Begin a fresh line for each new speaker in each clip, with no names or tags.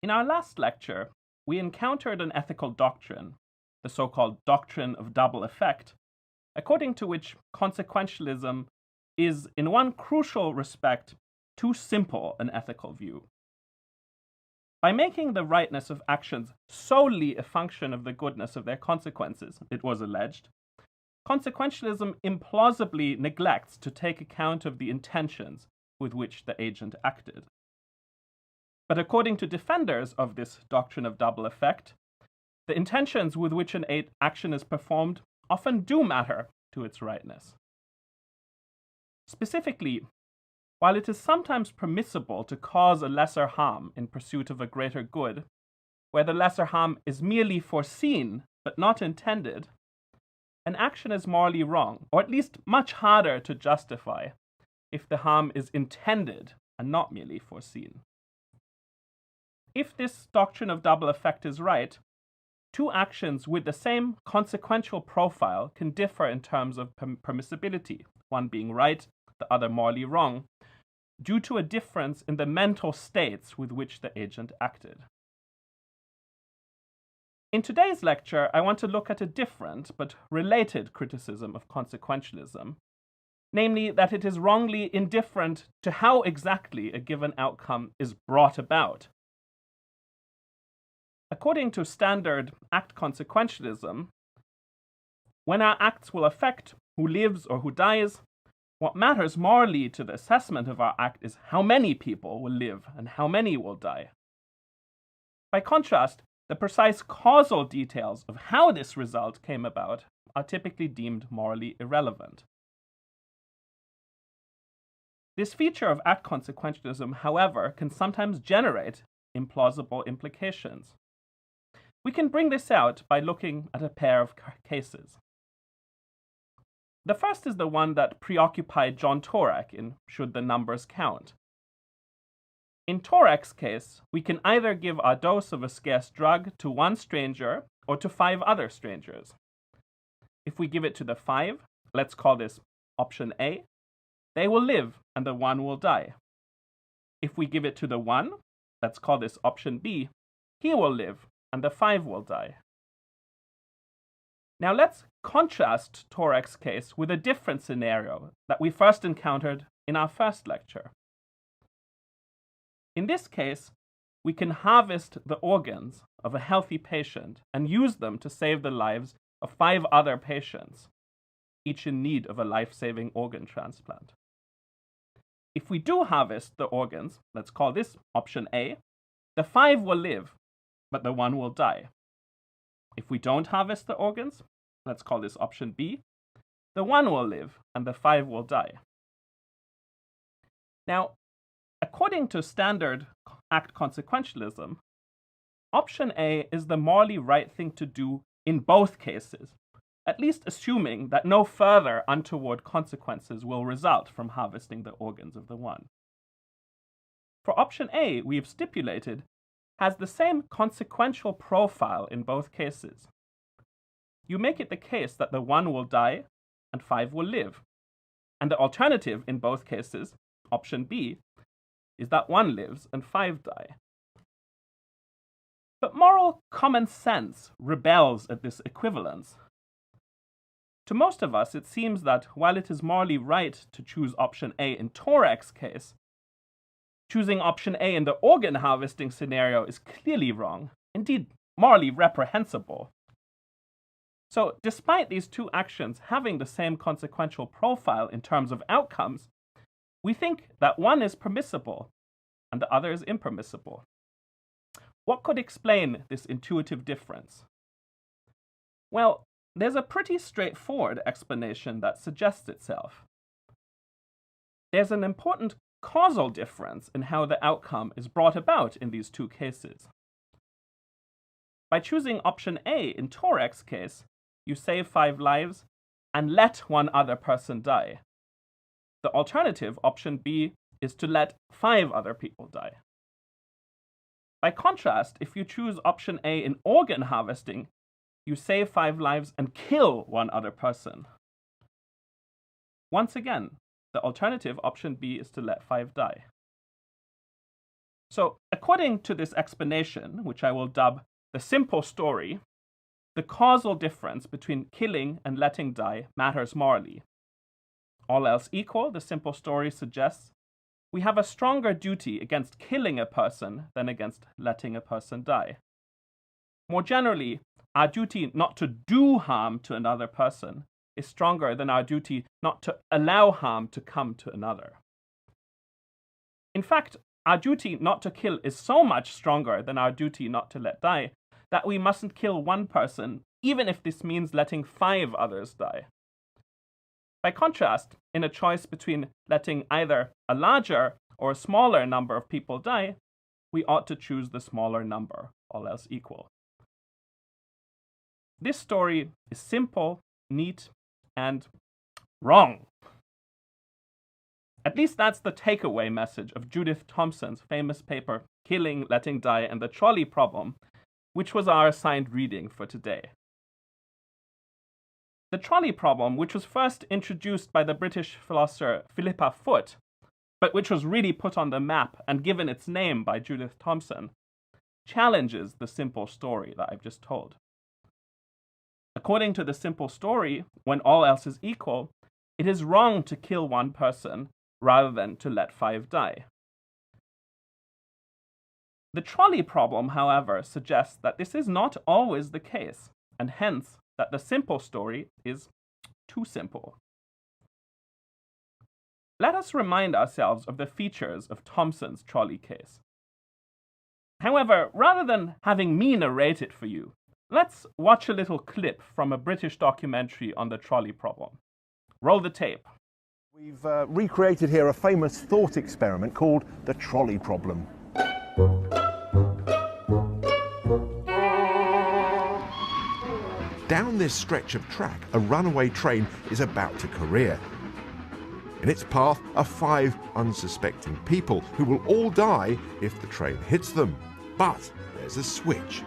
In our last lecture, we encountered an ethical doctrine, the so-called doctrine of double effect, according to which consequentialism is, in one crucial respect, too simple an ethical view. By making the rightness of actions solely a function of the goodness of their consequences, it was alleged, consequentialism implausibly neglects to take account of the intentions with which the agent acted. But according to defenders of this doctrine of double effect, the intentions with which an action is performed often do matter to its rightness. Specifically, while it is sometimes permissible to cause a lesser harm in pursuit of a greater good, where the lesser harm is merely foreseen but not intended, an action is morally wrong, or at least much harder to justify, if the harm is intended and not merely foreseen. If this doctrine of double effect is right, two actions with the same consequential profile can differ in terms of permissibility, one being right, the other morally wrong, due to a difference in the mental states with which the agent acted. In today's lecture, I want to look at a different but related criticism of consequentialism, namely that it is wrongly indifferent to how exactly a given outcome is brought about. According to standard act consequentialism, when our acts will affect who lives or who dies, what matters morally to the assessment of our act is how many people will live and how many will die. By contrast, the precise causal details of how this result came about are typically deemed morally irrelevant. This feature of act consequentialism, however, can sometimes generate implausible implications. We can bring this out by looking at a pair of cases. The first is the one that preoccupied John Torek in Should the Numbers Count? In Torek's case, we can either give our dose of a scarce drug to one stranger or to 5 other strangers. If we give it to the 5, let's call this option A, they will live and the 1 will die. If we give it to the 1, let's call this option B, he will live and the 5 will die. Now let's contrast Torek's case with a different scenario that we first encountered in our first lecture. In this case, we can harvest the organs of a healthy patient and use them to save the lives of 5 other patients, each in need of a life-saving organ transplant. If we do harvest the organs, let's call this option A, the 5 will live, but the 1 will die. If we don't harvest the organs, let's call this option B, the 1 will live and the 5 will die. Now, according to standard act consequentialism, option A is the morally right thing to do in both cases, at least assuming that no further untoward consequences will result from harvesting the organs of the 1. For option A, we've stipulated, has the same consequential profile in both cases. You make it the case that the 1 will die and 5 will live, and the alternative in both cases, option B, is that 1 lives and 5 die. But moral common sense rebels at this equivalence. To most of us, it seems that while it is morally right to choose option A in Torek's case, choosing option A in the organ harvesting scenario is clearly wrong, indeed morally reprehensible. So, despite these two actions having the same consequential profile in terms of outcomes, we think that one is permissible and the other is impermissible. What could explain this intuitive difference? Well, there's a pretty straightforward explanation that suggests itself. There's an important causal difference in how the outcome is brought about in these two cases. By choosing option A in Torek's case, you save 5 lives and let 1 other person die. The alternative, option B, is to let 5 other people die. By contrast, if you choose option A in organ harvesting, you save 5 lives and kill 1 other person. Once again, the alternative, option B, is to let 5 die. So, according to this explanation, which I will dub the simple story, the causal difference between killing and letting die matters morally. All else equal, the simple story suggests we have a stronger duty against killing a person than against letting a person die. More generally, our duty not to do harm to another person is stronger than our duty not to allow harm to come to another. In fact, our duty not to kill is so much stronger than our duty not to let die that we mustn't kill one person, even if this means letting 5 others die. By contrast, in a choice between letting either a larger or a smaller number of people die, we ought to choose the smaller number, all else equal. This story is simple, neat, and wrong. At least that's the takeaway message of Judith Thomson's famous paper, Killing, Letting Die, and the Trolley Problem, which was our assigned reading for today. The trolley problem, which was first introduced by the British philosopher Philippa Foot, but which was really put on the map and given its name by Judith Thomson, challenges the simple story that I've just told. According to the simple story, when all else is equal, it is wrong to kill one person rather than to let 5 die. The trolley problem, however, suggests that this is not always the case, and hence that the simple story is too simple. Let us remind ourselves of the features of Thomson's trolley case. However, rather than having me narrate it for you, let's watch a little clip from a British documentary on the trolley problem. Roll the tape.
We've recreated here a famous thought experiment called the trolley problem.
Down this stretch of track, a runaway train is about to career. In its path are 5 unsuspecting people who will all die if the train hits them. But there's a switch.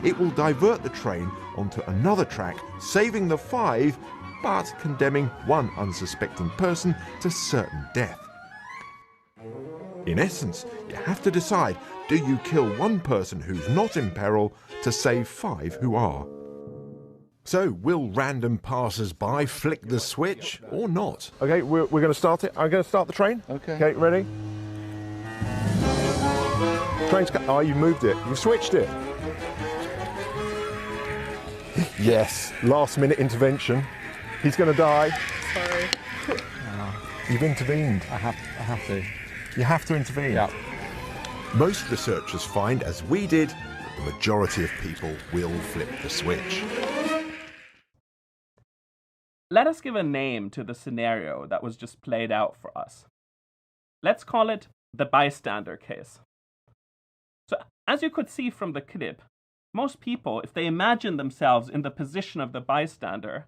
It will divert the train onto another track, saving the 5, but condemning one unsuspecting person to certain death. In essence, you have to decide, do you kill one person who's not in peril to save 5 who are? So, will random passers-by flick the switch or not?
Okay, we're going to start it. I'm going to start the train. Okay, ready? Train's oh, you moved it. You've switched it. Yes, last minute intervention. He's going to die.
Sorry.
You've intervened.
I have to.
You have to intervene.
Yeah.
Most researchers find, as we did, that the majority of people will flip the switch.
Let us give a name to the scenario that was just played out for us. Let's call it the bystander case. So, as you could see from the clip, most people, if they imagine themselves in the position of the bystander,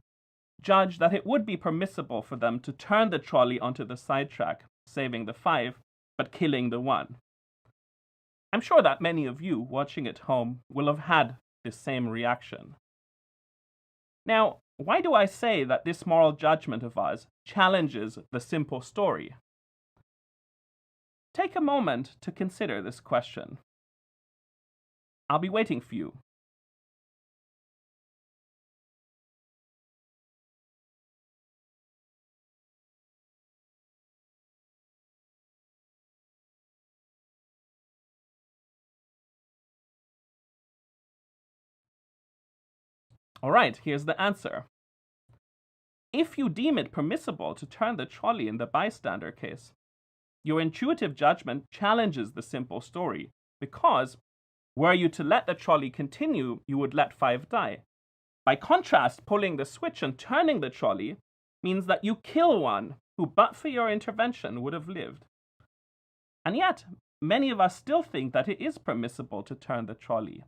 judge that it would be permissible for them to turn the trolley onto the sidetrack, saving the 5, but killing the 1. I'm sure that many of you watching at home will have had this same reaction. Now, why do I say that this moral judgment of ours challenges the simple story? Take a moment to consider this question. I'll be waiting for you. All right, here's the answer. If you deem it permissible to turn the trolley in the bystander case, your intuitive judgment challenges the simple story because, were you to let the trolley continue, you would let 5 die. By contrast, pulling the switch and turning the trolley means that you kill one who, but for your intervention, would have lived. And yet, many of us still think that it is permissible to turn the trolley,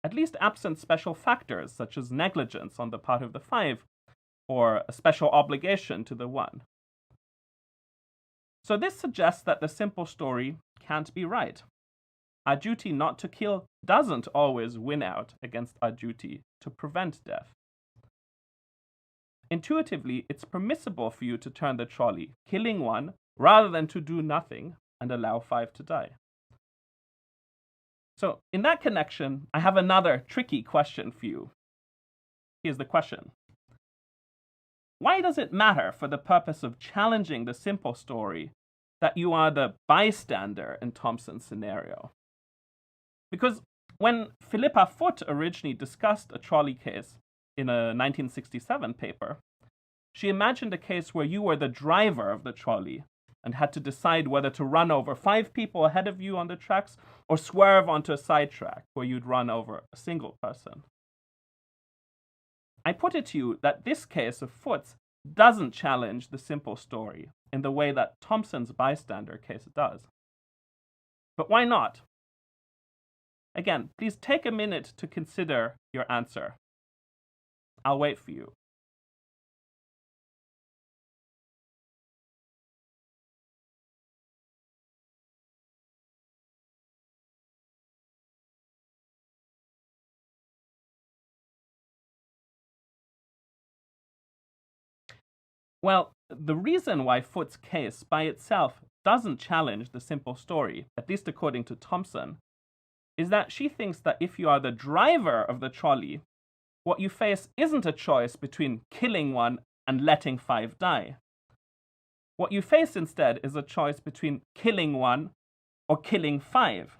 at least absent special factors such as negligence on the part of the 5 or a special obligation to the 1. So this suggests that the simple story can't be right. Our duty not to kill doesn't always win out against our duty to prevent death. Intuitively, it's permissible for you to turn the trolley, killing one rather than to do nothing, and allow 5 to die. So in that connection, I have another tricky question for you. Here's the question. Why does it matter for the purpose of challenging the simple story that you are the bystander in Thomson's scenario? Because when Philippa Foot originally discussed a trolley case in a 1967 paper, she imagined a case where you were the driver of the trolley and had to decide whether to run over 5 people ahead of you on the tracks or swerve onto a sidetrack where you'd run over a single person. I put it to you that this case of Foot's doesn't challenge the simple story in the way that Thomson's bystander case does. But why not? Again, please take a minute to consider your answer. I'll wait for you. Well, the reason why Foot's case by itself doesn't challenge the simple story, at least according to Thomson, is that she thinks that if you are the driver of the trolley, what you face isn't a choice between killing one and letting 5 die. What you face instead is a choice between killing one or killing 5.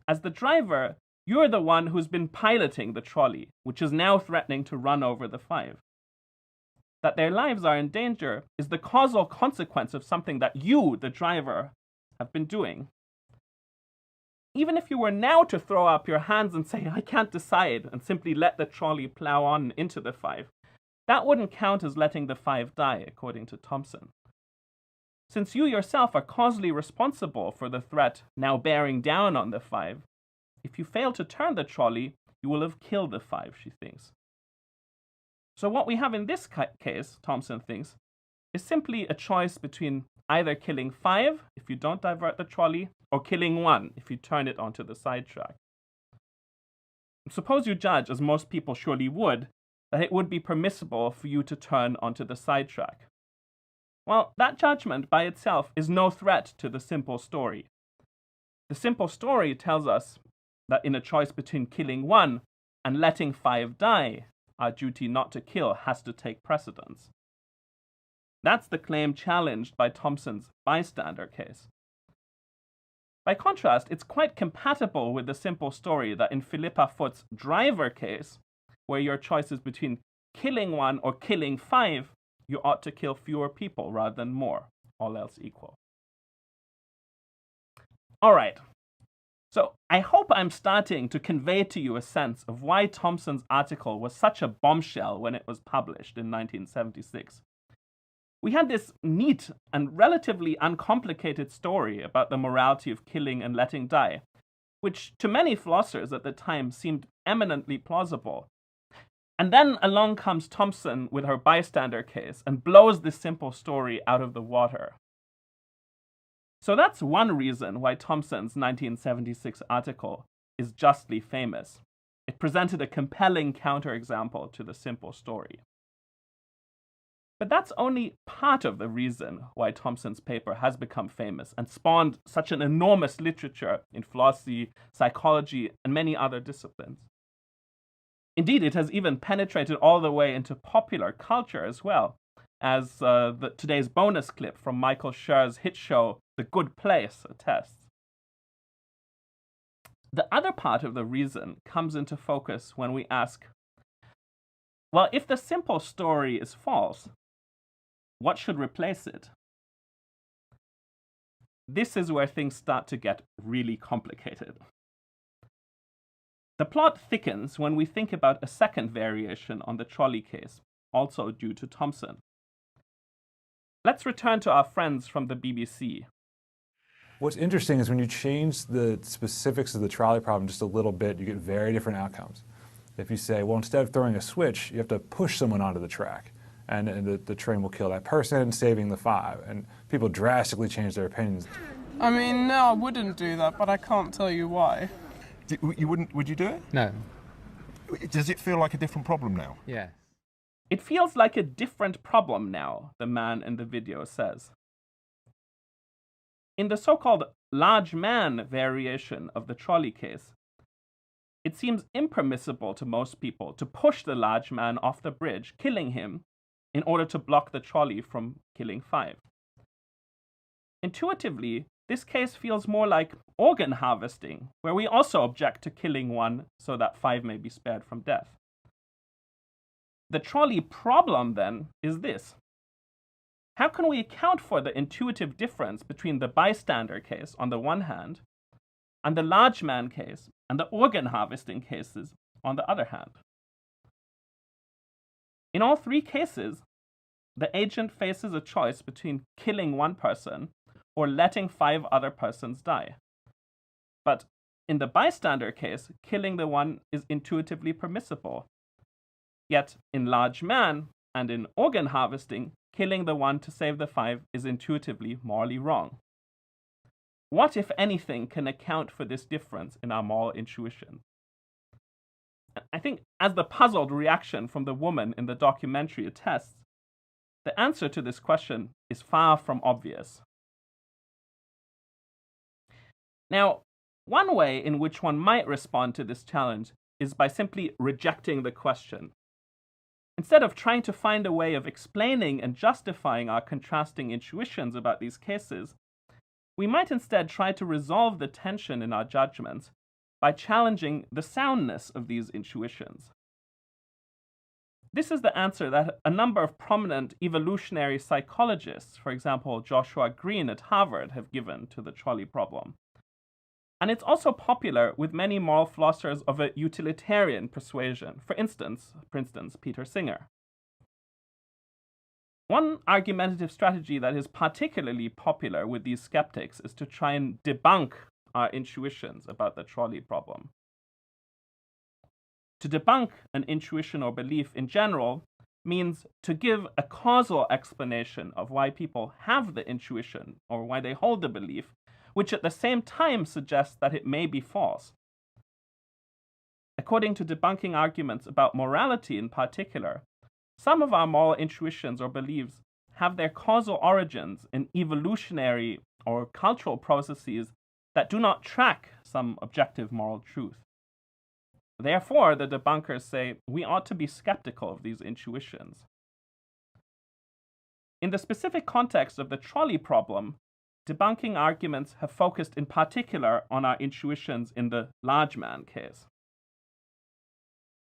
As the driver, you're the one who's been piloting the trolley, which is now threatening to run over the 5. That their lives are in danger is the causal consequence of something that you, the driver, have been doing. Even if you were now to throw up your hands and say, I can't decide, and simply let the trolley plow on into the 5, that wouldn't count as letting the 5 die, according to Thomson. Since you yourself are causally responsible for the threat now bearing down on the 5, if you fail to turn the trolley, you will have killed the 5, she thinks. So what we have in this case, Thomson thinks, is simply a choice between either killing 5 if you don't divert the trolley, or killing 1 if you turn it onto the sidetrack. Suppose you judge, as most people surely would, that it would be permissible for you to turn onto the sidetrack. Well, that judgment by itself is no threat to the simple story. The simple story tells us that in a choice between killing 1 and letting 5 die, our duty not to kill has to take precedence. That's the claim challenged by Thomson's bystander case. By contrast, it's quite compatible with the simple story that in Philippa Foot's driver case, where your choice is between killing 1 or killing 5, you ought to kill fewer people rather than more, all else equal. All right. So I hope I'm starting to convey to you a sense of why Thomson's article was such a bombshell when it was published in 1976. We had this neat and relatively uncomplicated story about the morality of killing and letting die, which to many philosophers at the time seemed eminently plausible. And then along comes Thomson with her bystander case and blows this simple story out of the water. So that's one reason why Thomson's 1976 article is justly famous. It presented a compelling counterexample to the simple story. But that's only part of the reason why Thomson's paper has become famous and spawned such an enormous literature in philosophy, psychology, and many other disciplines. Indeed, it has even penetrated all the way into popular culture as well, as today's bonus clip from Michael Schur's hit show, The Good Place, attests. The other part of the reason comes into focus when we ask, well, if the simple story is false, what should replace it? This is where things start to get really complicated. The plot thickens when we think about a second variation on the trolley case, also due to Thomson. Let's return to our friends from the BBC.
What's interesting is when you change the specifics of the trolley problem just a little bit, you get very different outcomes. If you say, well, instead of throwing a switch, you have to push someone onto the track, and the train will kill that person, saving the 5. And people drastically change their opinions.
I mean, no, I wouldn't do that, but I can't tell you why.
You wouldn't? Would you do it?
No.
Does it feel like a different problem now?
Yeah.
It feels like a different problem now, the man in the video says. In the so-called large man variation of the trolley case, it seems impermissible to most people to push the large man off the bridge, killing him, in order to block the trolley from killing 5. Intuitively, this case feels more like organ harvesting, where we also object to killing 1 so that 5 may be spared from death. The trolley problem, then, is this. How can we account for the intuitive difference between the bystander case on the one hand and the large man case and the organ harvesting cases on the other hand? In all 3 cases, the agent faces a choice between killing 1 person or letting 5 other persons die. But in the bystander case, killing the 1 is intuitively permissible. Yet in large man and in organ harvesting, killing the 1 to save the 5 is intuitively morally wrong. What, if anything, can account for this difference in our moral intuition? I think, as the puzzled reaction from the woman in the documentary attests, the answer to this question is far from obvious. Now, one way in which one might respond to this challenge is by simply rejecting the question. Instead of trying to find a way of explaining and justifying our contrasting intuitions about these cases, we might instead try to resolve the tension in our judgments by challenging the soundness of these intuitions. This is the answer that a number of prominent evolutionary psychologists, for example, Joshua Green at Harvard, have given to the trolley problem. And it's also popular with many moral philosophers of a utilitarian persuasion, for instance, Peter Singer. One argumentative strategy that is particularly popular with these skeptics is to try and debunk our intuitions about the trolley problem. To debunk an intuition or belief in general means to give a causal explanation of why people have the intuition or why they hold the belief, which at the same time suggests that it may be false. According to debunking arguments about morality in particular, some of our moral intuitions or beliefs have their causal origins in evolutionary or cultural processes that do not track some objective moral truth. Therefore, the debunkers say we ought to be skeptical of these intuitions. In the specific context of the trolley problem, debunking arguments have focused in particular on our intuitions in the large man case.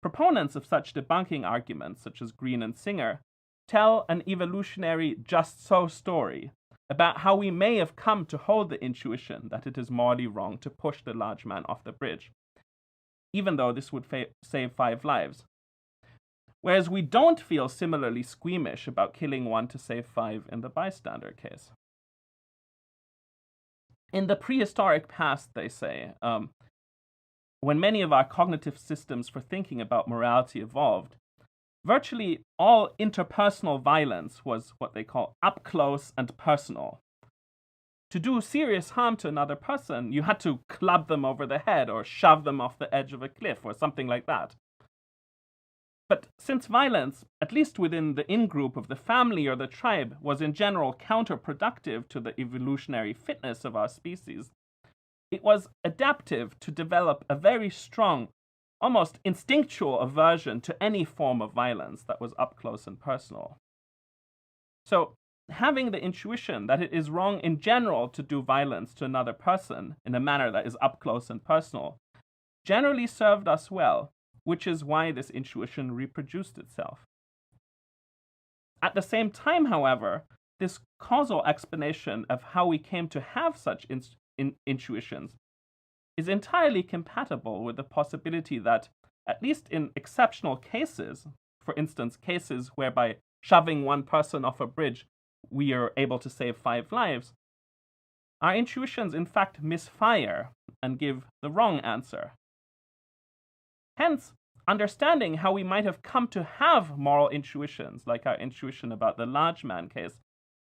Proponents of such debunking arguments, such as Green and Singer, tell an evolutionary just-so story about how we may have come to hold the intuition that it is morally wrong to push the large man off the bridge, even though this would save 5 lives. Whereas we don't feel similarly squeamish about killing 1 to save 5 in the bystander case. In the prehistoric past, they say, when many of our cognitive systems for thinking about morality evolved, virtually all interpersonal violence was what they call up close and personal. To do serious harm to another person, you had to club them over the head or shove them off the edge of a cliff or something like that. But since violence, at least within the in-group of the family or the tribe, was in general counterproductive to the evolutionary fitness of our species, it was adaptive to develop a very strong, almost instinctual aversion to any form of violence that was up close and personal. So, having the intuition that it is wrong in general to do violence to another person in a manner that is up close and personal generally served us well, which is why this intuition reproduced itself. At the same time, however, this causal explanation of how we came to have such intuitions is entirely compatible with the possibility that, at least in exceptional cases, for instance, cases whereby shoving 1 person off a bridge we are able to save 5 lives, our intuitions in fact misfire and give the wrong answer. Hence, understanding how we might have come to have moral intuitions, like our intuition about the large man case,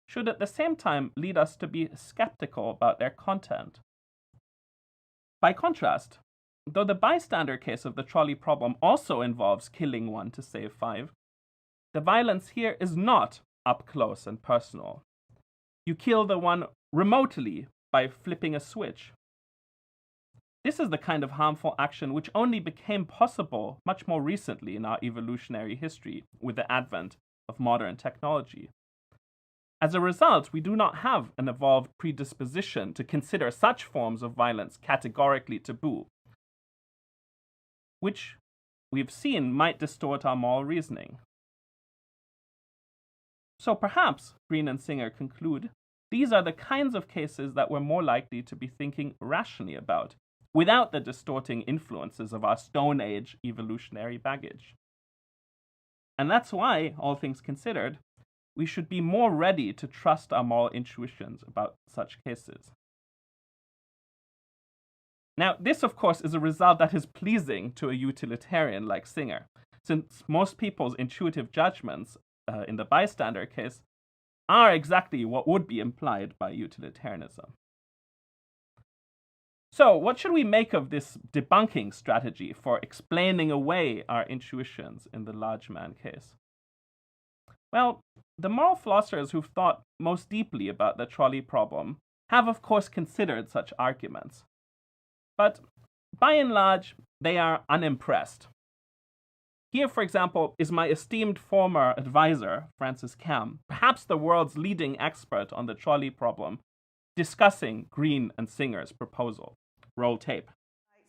should at the same time lead us to be skeptical about their content. By contrast, though the bystander case of the trolley problem also involves killing 1 to save 5, the violence here is not up close and personal. You kill the 1 remotely by flipping a switch. This is the kind of harmful action which only became possible much more recently in our evolutionary history with the advent of modern technology. As a result, we do not have an evolved predisposition to consider such forms of violence categorically taboo, which we've seen might distort our moral reasoning. So perhaps, Green and Singer conclude, these are the kinds of cases that we're more likely to be thinking rationally about, without the distorting influences of our Stone Age evolutionary baggage. And that's why, all things considered, we should be more ready to trust our moral intuitions about such cases. Now, this, of course, is a result that is pleasing to a utilitarian like Singer, since most people's intuitive judgments in the bystander case are exactly what would be implied by utilitarianism. So, what should we make of this debunking strategy for explaining away our intuitions in the large man case? Well, the moral philosophers who've thought most deeply about the trolley problem have, of course, considered such arguments. But by and large, they are unimpressed. Here, for example, is my esteemed former advisor, Francis Cam, perhaps the world's leading expert on the trolley problem, discussing Green and Singer's proposal. Roll tape.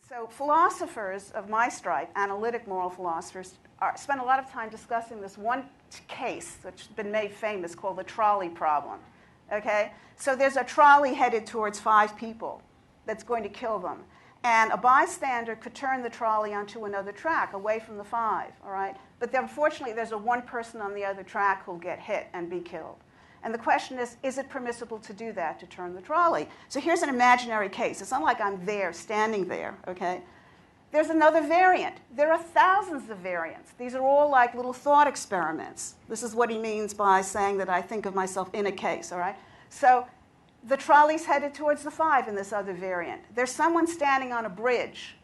So philosophers of my stripe, analytic moral philosophers, spend a lot of time discussing this one case which has been made famous called the trolley problem. Okay? So there's a trolley headed towards 5 people that's going to kill them. And a bystander could turn the trolley onto another track away from the 5, all right? But unfortunately, there's one person on the other track who'll get hit and be killed. And the question is it permissible to do that, to turn the trolley? So here's an imaginary case. It's not like I'm there, standing there, okay? There's another variant. There are thousands of variants. These are all like little thought experiments. This is what he means by saying that I think of myself in a case, all right? So the trolley's headed towards the 5 in this other variant. There's someone standing on a bridge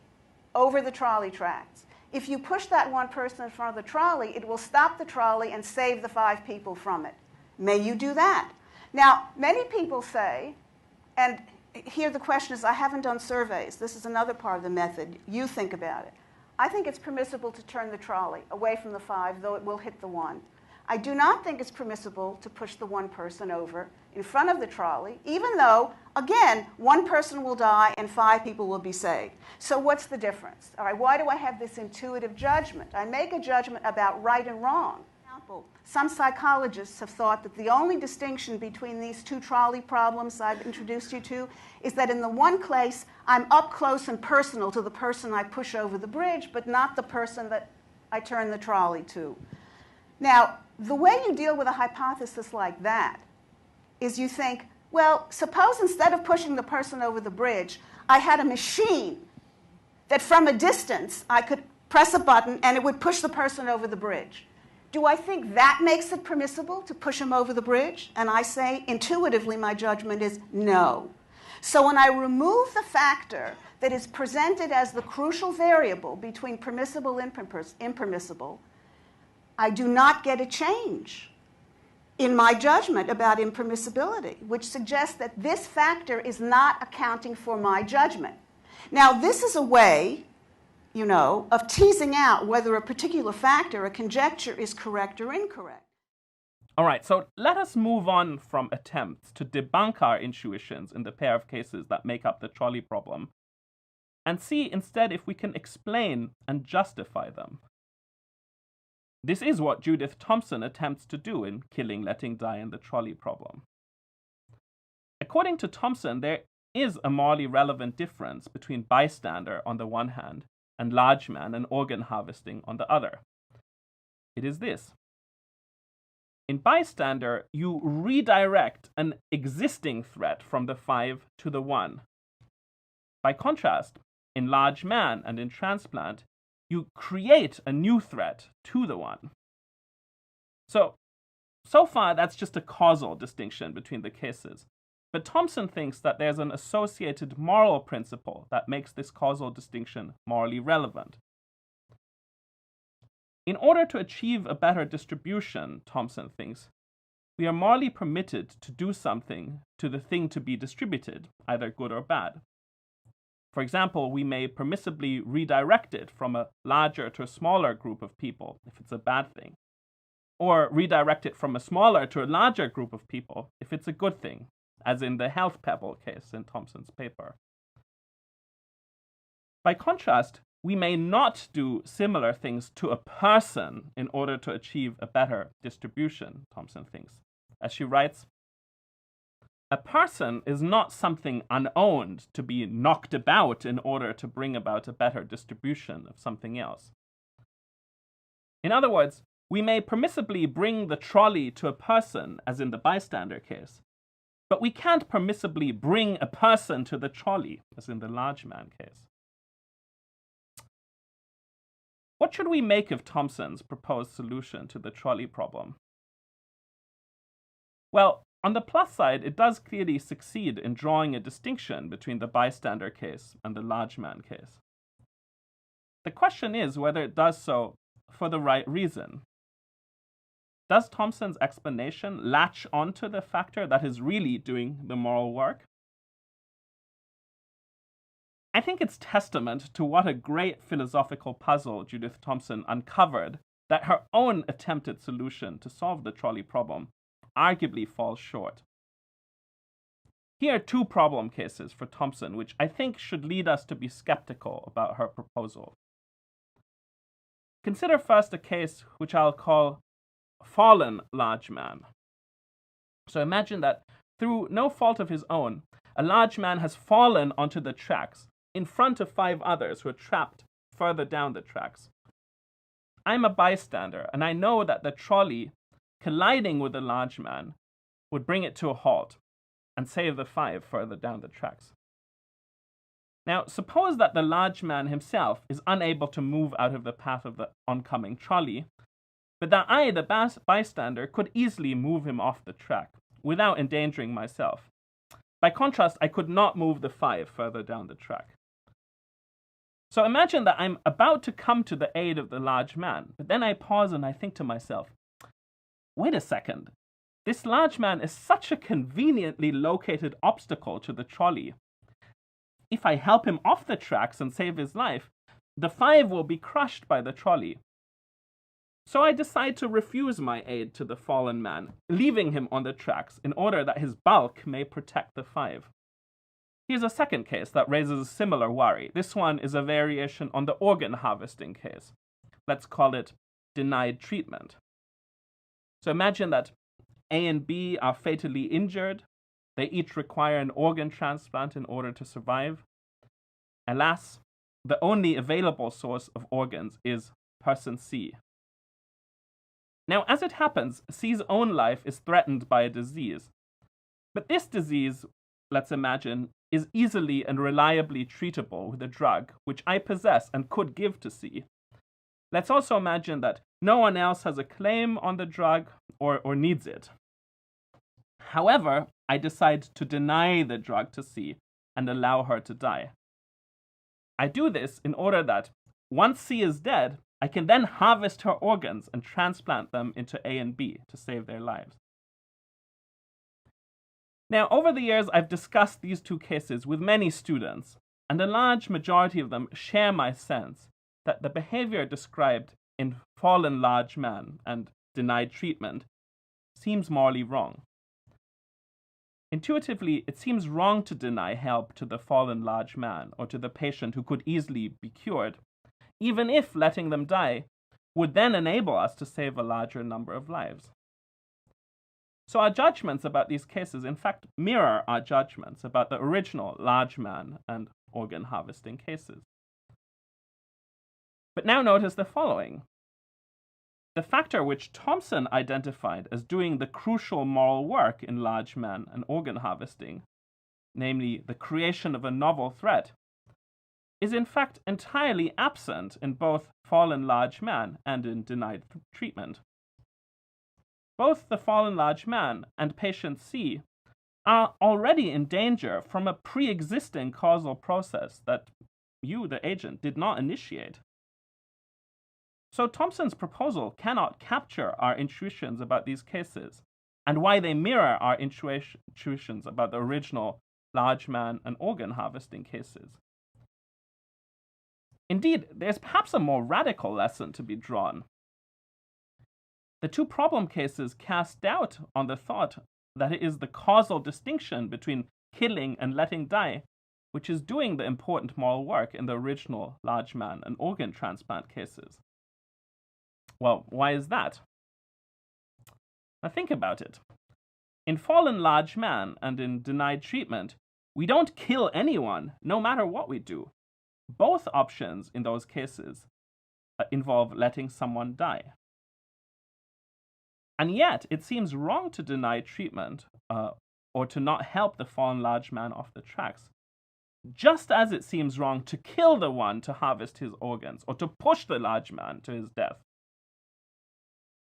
over the trolley tracks. If you push that one person in front of the trolley, it will stop the trolley and save the 5 people from it. May you do that? Now, many people say, and here the question is, I haven't done surveys. This is another part of the method. You think about it. I think it's permissible to turn the trolley away from the 5, though it will hit the 1. I do not think it's permissible to push the 1 person over in front of the trolley, even though, again, 1 person will die and 5 people will be saved. So what's the difference? All right, why do I have this intuitive judgment? I make a judgment about right and wrong. Some psychologists have thought that the only distinction between these 2 trolley problems I've introduced you to is that in the one case, I'm up close and personal to the person I push over the bridge, but not the person that I turn the trolley to. Now, the way you deal with a hypothesis like that is you think, well, suppose instead of pushing the person over the bridge, I had a machine that from a distance I could press a button and it would push the person over the bridge. Do I think that makes it permissible to push him over the bridge? And I say, intuitively, my judgment is no. So when I remove the factor that is presented as the crucial variable between permissible and impermissible, I do not get a change in my judgment about impermissibility, which suggests that this factor is not accounting for my judgment. Now, this is a way, of teasing out whether a particular factor, a conjecture, is correct or incorrect.
All right, so let us move on from attempts to debunk our intuitions in the pair of cases that make up the trolley problem, and see instead if we can explain and justify them. This is what Judith Thomson attempts to do in Killing, Letting Die and the Trolley Problem. According to Thomson, there is a morally relevant difference between bystander on the one hand and large man and organ harvesting on the other. It is this. In bystander, you redirect an existing threat from the 5 to the 1. By contrast, in large man and in transplant, you create a new threat to the 1. So far, that's just a causal distinction between the cases. But Thomson thinks that there's an associated moral principle that makes this causal distinction morally relevant. In order to achieve a better distribution, Thomson thinks, we are morally permitted to do something to the thing to be distributed, either good or bad. For example, we may permissibly redirect it from a larger to a smaller group of people if it's a bad thing, or redirect it from a smaller to a larger group of people if it's a good thing, as in the health pebble case in Thomson's paper. By contrast, we may not do similar things to a person in order to achieve a better distribution, Thomson thinks. As she writes, a person is not something unowned to be knocked about in order to bring about a better distribution of something else. In other words, we may permissibly bring the trolley to a person, as in the bystander case, but we can't permissibly bring a person to the trolley, as in the large man case. What should we make of Thomson's proposed solution to the trolley problem? Well, on the plus side, it does clearly succeed in drawing a distinction between the bystander case and the large man case. The question is whether it does so for the right reason. Does Thomson's explanation latch onto the factor that is really doing the moral work? I think it's testament to what a great philosophical puzzle Judith Thomson uncovered that her own attempted solution to solve the trolley problem arguably falls short. Here are two problem cases for Thomson, which I think should lead us to be skeptical about her proposal. Consider first a case which I'll call fallen large man. So imagine that through no fault of his own, a large man has fallen onto the tracks in front of 5 others who are trapped further down the tracks. I'm a bystander, and I know that the trolley colliding with the large man would bring it to a halt and save the 5 further down the tracks. Now, suppose that the large man himself is unable to move out of the path of the oncoming trolley, but that I, the bystander, could easily move him off the track without endangering myself. By contrast, I could not move the 5 further down the track. So imagine that I'm about to come to the aid of the large man, but then I pause and I think to myself, wait a second, this large man is such a conveniently located obstacle to the trolley. If I help him off the tracks and save his life, the 5 will be crushed by the trolley. So I decide to refuse my aid to the fallen man, leaving him on the tracks in order that his bulk may protect the 5. Here's a second case that raises a similar worry. This one is a variation on the organ harvesting case. Let's call it denied treatment. So imagine that A and B are fatally injured. They each require an organ transplant in order to survive. Alas, the only available source of organs is person C. Now, as it happens, C's own life is threatened by a disease. But this disease, let's imagine, is easily and reliably treatable with a drug which I possess and could give to C. Let's also imagine that no one else has a claim on the drug or needs it. However, I decide to deny the drug to C and allow her to die. I do this in order that, once C is dead, I can then harvest her organs and transplant them into A and B to save their lives. Now, over the years, I've discussed these two cases with many students, and a large majority of them share my sense that the behavior described in fallen large man and denied treatment seems morally wrong. Intuitively, it seems wrong to deny help to the fallen large man or to the patient who could easily be cured, even if letting them die would then enable us to save a larger number of lives. So our judgments about these cases, in fact, mirror our judgments about the original large man and organ harvesting cases. But now notice the following. The factor which Thomson identified as doing the crucial moral work in large man and organ harvesting, namely the creation of a novel threat, is in fact entirely absent in both fallen large man and in denied treatment. Both the fallen large man and patient C are already in danger from a pre-existing causal process that you, the agent, did not initiate. So Thomson's proposal cannot capture our intuitions about these cases, and why they mirror our intuitions about the original large man and organ harvesting cases. Indeed, there's perhaps a more radical lesson to be drawn. The two problem cases cast doubt on the thought that it is the causal distinction between killing and letting die which is doing the important moral work in the original large man and organ transplant cases. Well, why is that? Now think about it. In Fallen Large Man and in Denied Treatment, we don't kill anyone, no matter what we do. Both options in those cases involve letting someone die. And yet, it seems wrong to deny treatment or to not help the fallen large man off the tracks, just as it seems wrong to kill the one to harvest his organs or to push the large man to his death.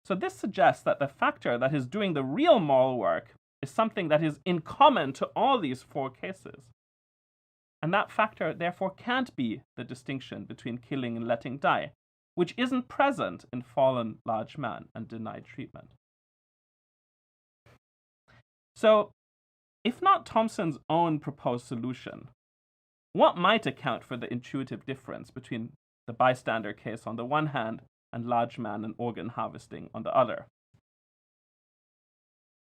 So this suggests that the factor that is doing the real moral work is something that is in common to all these four cases. And that factor, therefore, can't be the distinction between killing and letting die, which isn't present in Fallen Large Man and Denied Treatment. So, if not Thomson's own proposed solution, what might account for the intuitive difference between the bystander case on the one hand and large man and organ harvesting on the other?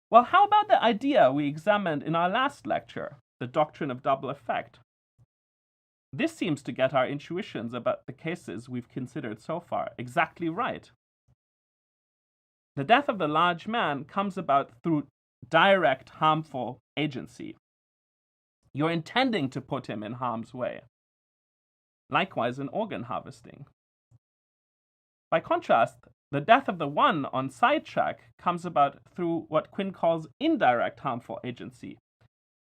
Well, how about the idea we examined in our last lecture, the doctrine of double effect? This seems to get our intuitions about the cases we've considered so far exactly right. The death of the large man comes about through direct harmful agency. You're intending to put him in harm's way. Likewise in organ harvesting. By contrast, the death of the one on sidetrack comes about through what Quinn calls indirect harmful agency.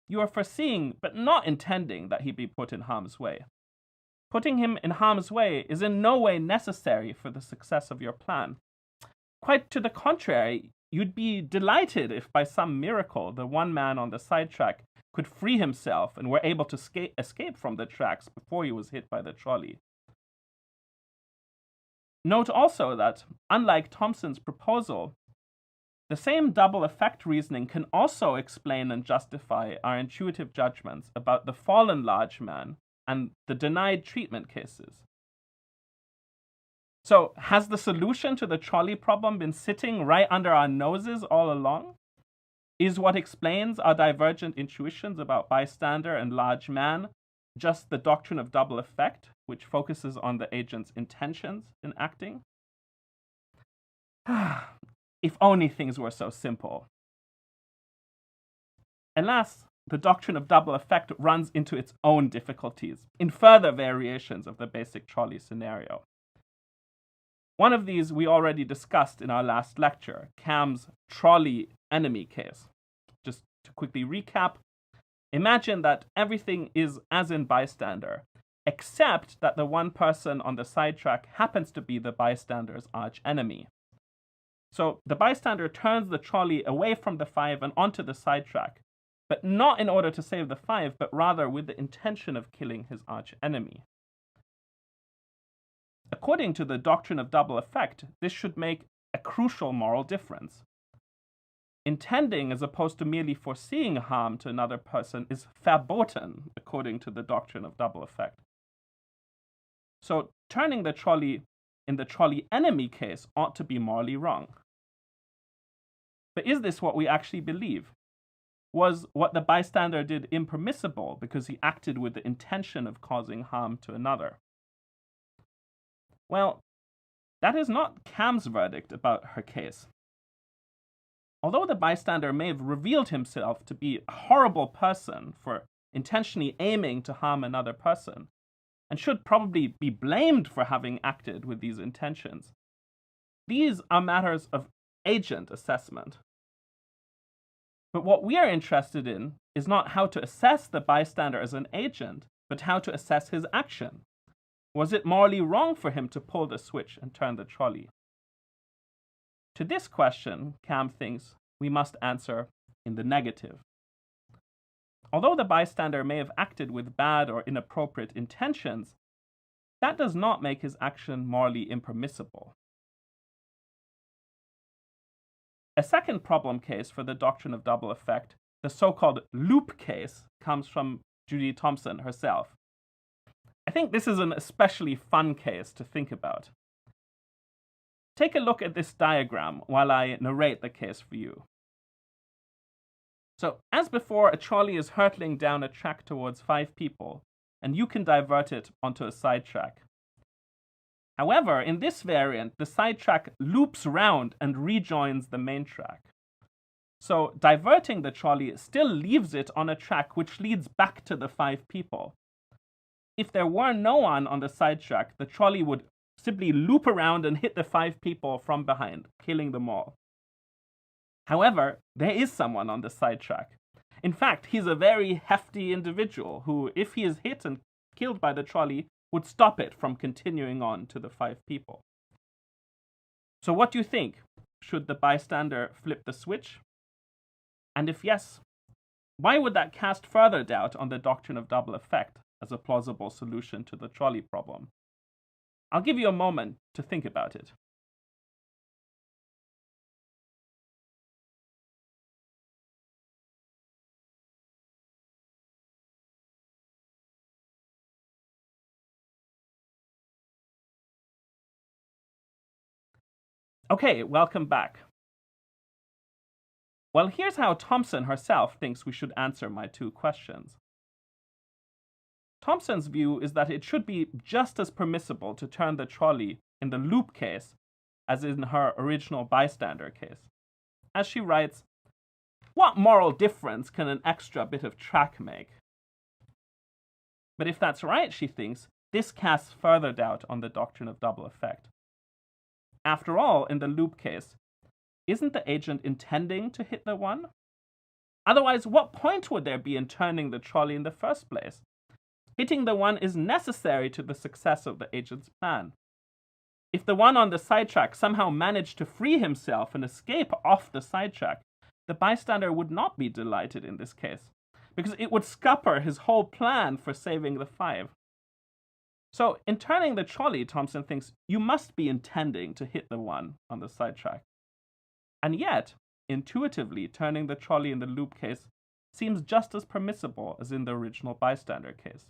You are foreseeing but not intending that he be put in harm's way. Putting him in harm's way is in no way necessary for the success of your plan. Quite to the contrary, you'd be delighted if by some miracle the one man on the sidetrack could free himself and were able to escape from the tracks before he was hit by the trolley. Note also that, unlike Thomson's proposal, the same double effect reasoning can also explain and justify our intuitive judgments about the fallen large man and the denied treatment cases. So, has the solution to the trolley problem been sitting right under our noses all along? Is what explains our divergent intuitions about bystander and large man just the doctrine of double effect, which focuses on the agent's intentions in acting? If only things were so simple. Alas, the doctrine of double effect runs into its own difficulties in further variations of the basic trolley scenario. One of these we already discussed in our last lecture, Cam's trolley enemy case. Just to quickly recap, imagine that everything is as in bystander, except that the one person on the sidetrack happens to be the bystander's arch enemy. So the bystander turns the trolley away from the five and onto the sidetrack, but not in order to save the five, but rather with the intention of killing his arch enemy. According to the doctrine of double effect, this should make a crucial moral difference. Intending as opposed to merely foreseeing harm to another person is verboten, according to the doctrine of double effect. So turning the trolley in the trolley enemy case ought to be morally wrong. But is this what we actually believe? Was what the bystander did impermissible because he acted with the intention of causing harm to another? Well, that is not Cam's verdict about her case. Although the bystander may have revealed himself to be a horrible person for intentionally aiming to harm another person, and should probably be blamed for having acted with these intentions, these are matters of agent assessment. But what we are interested in is not how to assess the bystander as an agent, but how to assess his action. Was it morally wrong for him to pull the switch and turn the trolley? To this question, Cam thinks we must answer in the negative. Although the bystander may have acted with bad or inappropriate intentions, that does not make his action morally impermissible. A second problem case for the doctrine of double effect, the so-called loop case, comes from Judith Thomson herself. I think this is an especially fun case to think about. Take a look at this diagram while I narrate the case for you. So, as before, a trolley is hurtling down a track towards 5 people, and you can divert it onto a side track. However, in this variant, the side track loops round and rejoins the main track. So, diverting the trolley still leaves it on a track which leads back to the 5 people. If there were no one on the side track, the trolley would simply loop around and hit the 5 people from behind, killing them all. However, there is someone on the side track. In fact, he's a very hefty individual who, if he is hit and killed by the trolley, would stop it from continuing on to the 5 people. So what do you think? Should the bystander flip the switch? And if yes, why would that cast further doubt on the doctrine of double effect as a plausible solution to the trolley problem? I'll give you a moment to think about it. Okay, welcome back. Well, here's how Thomson herself thinks we should answer my 2 questions. Thomson's view is that it should be just as permissible to turn the trolley in the loop case as in her original bystander case. As she writes, "What moral difference can an extra bit of track make?" But if that's right, she thinks, this casts further doubt on the doctrine of double effect. After all, in the loop case, isn't the agent intending to hit the one? Otherwise, what point would there be in turning the trolley in the first place? Hitting the one is necessary to the success of the agent's plan. If the one on the sidetrack somehow managed to free himself and escape off the sidetrack, the bystander would not be delighted in this case, because it would scupper his whole plan for saving the 5. So, in turning the trolley, Thomson thinks you must be intending to hit the one on the sidetrack. And yet, intuitively, turning the trolley in the loop case seems just as permissible as in the original bystander case.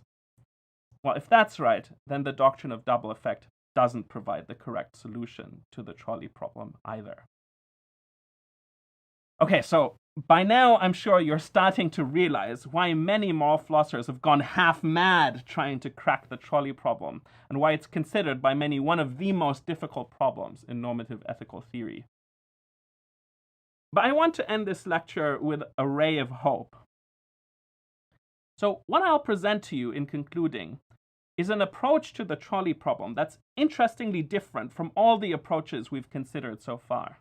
Well, if that's right, then the doctrine of double effect doesn't provide the correct solution to the trolley problem either. Okay, so by now I'm sure you're starting to realize why many moral philosophers have gone half mad trying to crack the trolley problem, and why it's considered by many one of the most difficult problems in normative ethical theory. But I want to end this lecture with a ray of hope. So what I'll present to you in concluding is an approach to the trolley problem that's interestingly different from all the approaches we've considered so far.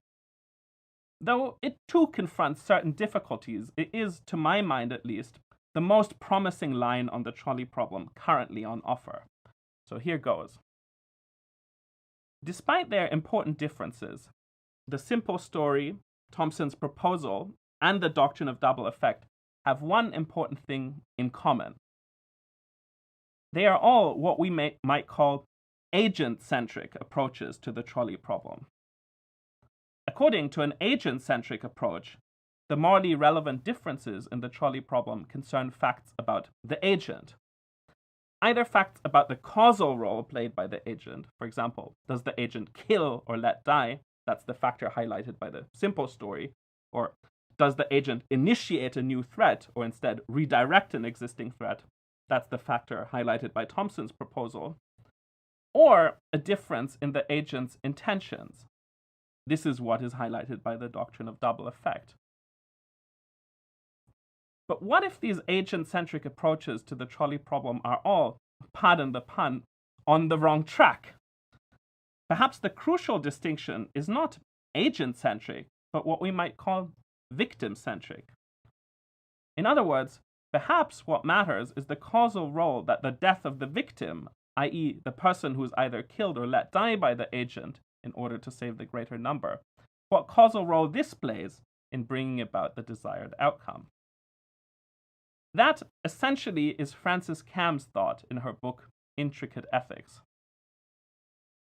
Though it too confronts certain difficulties, it is, to my mind at least, the most promising line on the trolley problem currently on offer. So here goes. Despite their important differences, the simple story, Thomson's proposal, and the doctrine of double effect have one important thing in common. They are all what we might call agent-centric approaches to the trolley problem. According to an agent-centric approach, the morally relevant differences in the trolley problem concern facts about the agent. Either facts about the causal role played by the agent, for example, does the agent kill or let die? That's the factor highlighted by the simple story. Or does the agent initiate a new threat or instead redirect an existing threat? That's the factor highlighted by Thomson's proposal. Or a difference in the agent's intentions. This is what is highlighted by the doctrine of double effect. But what if these agent-centric approaches to the trolley problem are all, pardon the pun, on the wrong track? Perhaps the crucial distinction is not agent-centric, but what we might call victim-centric. In other words, perhaps what matters is the causal role that the death of the victim, i.e. the person who is either killed or let die by the agent in order to save the greater number, what causal role this plays in bringing about the desired outcome. That essentially is Frances Cam's thought in her book Intricate Ethics.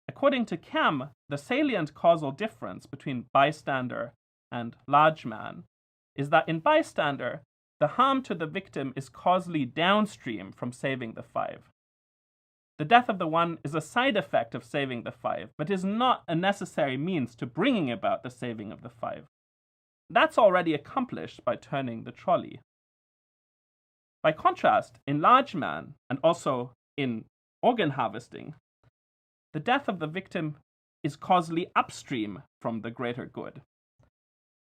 According to Cam, the salient causal difference between bystander and large man is that in bystander, the harm to the victim is causally downstream from saving the 5. The death of the 1 is a side effect of saving the 5, but is not a necessary means to bringing about the saving of the 5. That's already accomplished by turning the trolley. By contrast, in large man, and also in organ harvesting, the death of the victim is causally upstream from the greater good.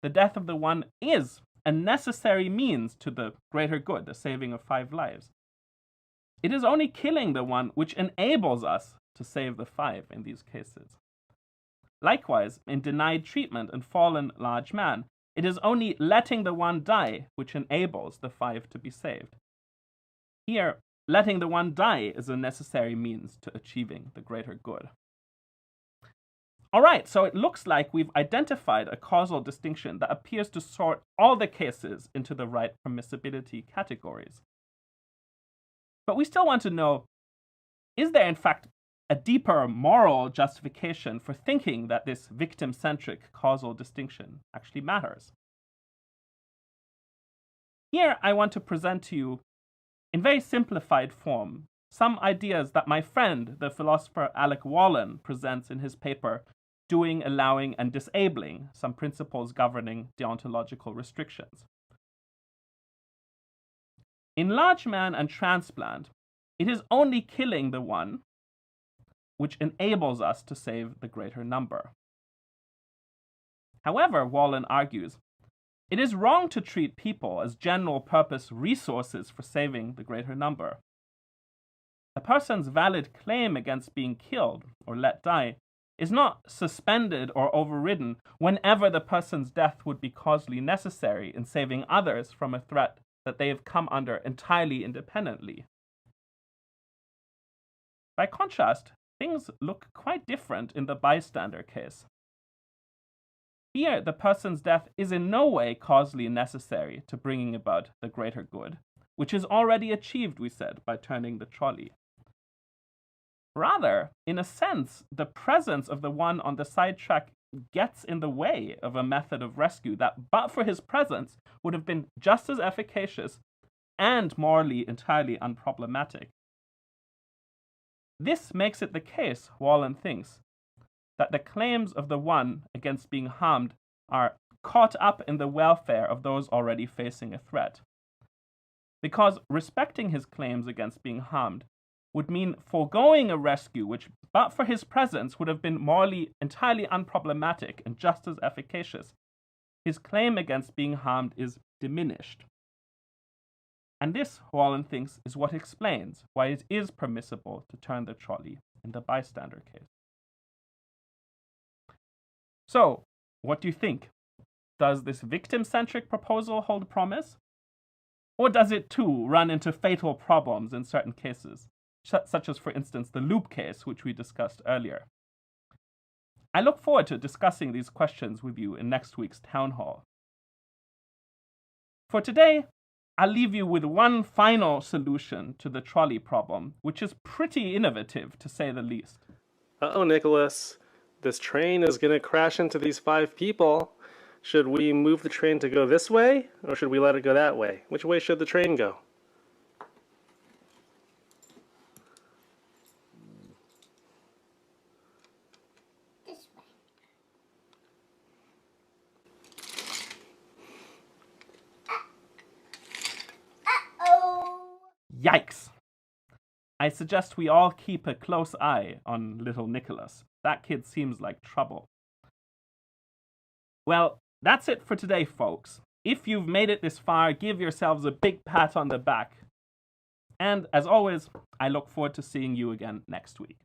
The death of the 1 is a necessary means to the greater good, the saving of 5 lives. It is only killing the 1 which enables us to save the 5 in these cases. Likewise, in denied treatment and fallen large man, it is only letting the 1 die which enables the 5 to be saved. Here, letting the 1 die is a necessary means to achieving the greater good. All right, so it looks like we've identified a causal distinction that appears to sort all the cases into the right permissibility categories. But we still want to know, is there in fact a deeper moral justification for thinking that this victim-centric causal distinction actually matters? Here I want to present to you, in very simplified form, some ideas that my friend, the philosopher Alec Wallen, presents in his paper, Doing, Allowing, and Disabling, Some Principles Governing Deontological Restrictions. In large man and transplant, it is only killing the 1 which enables us to save the greater number. However, Wallen argues, it is wrong to treat people as general-purpose resources for saving the greater number. A person's valid claim against being killed or let die is not suspended or overridden whenever the person's death would be causally necessary in saving others from a threat that they have come under entirely independently. By contrast, things look quite different in the bystander case. Here, the person's death is in no way causally necessary to bringing about the greater good, which is already achieved, we said, by turning the trolley. Rather, in a sense, the presence of the 1 on the sidetrack gets in the way of a method of rescue that, but for his presence, would have been just as efficacious and morally entirely unproblematic. This makes it the case, Wallen thinks, that the claims of the 1 against being harmed are caught up in the welfare of those already facing a threat. Because respecting his claims against being harmed would mean foregoing a rescue which, but for his presence, would have been morally entirely unproblematic and just as efficacious. His claim against being harmed is diminished. And this, Wallen thinks, is what explains why it is permissible to turn the trolley in the bystander case. So, what do you think? Does this victim-centric proposal hold promise? Or does it too run into fatal problems in certain cases, such as, for instance, the loop case, which we discussed earlier? I look forward to discussing these questions with you in next week's town hall. For today, I'll leave you with one final solution to the trolley problem, which is pretty innovative, to say the least.
Uh-oh, Nicholas. This train is going to crash into these 5 people. Should we move the train to go this way, or should we let it go that way? Which way should the train go?
This way. Uh-oh.
Yikes! I suggest we all keep a close eye on little Nicholas. That kid seems like trouble. Well, that's it for today, folks. If you've made it this far, give yourselves a big pat on the back. And as always, I look forward to seeing you again next week.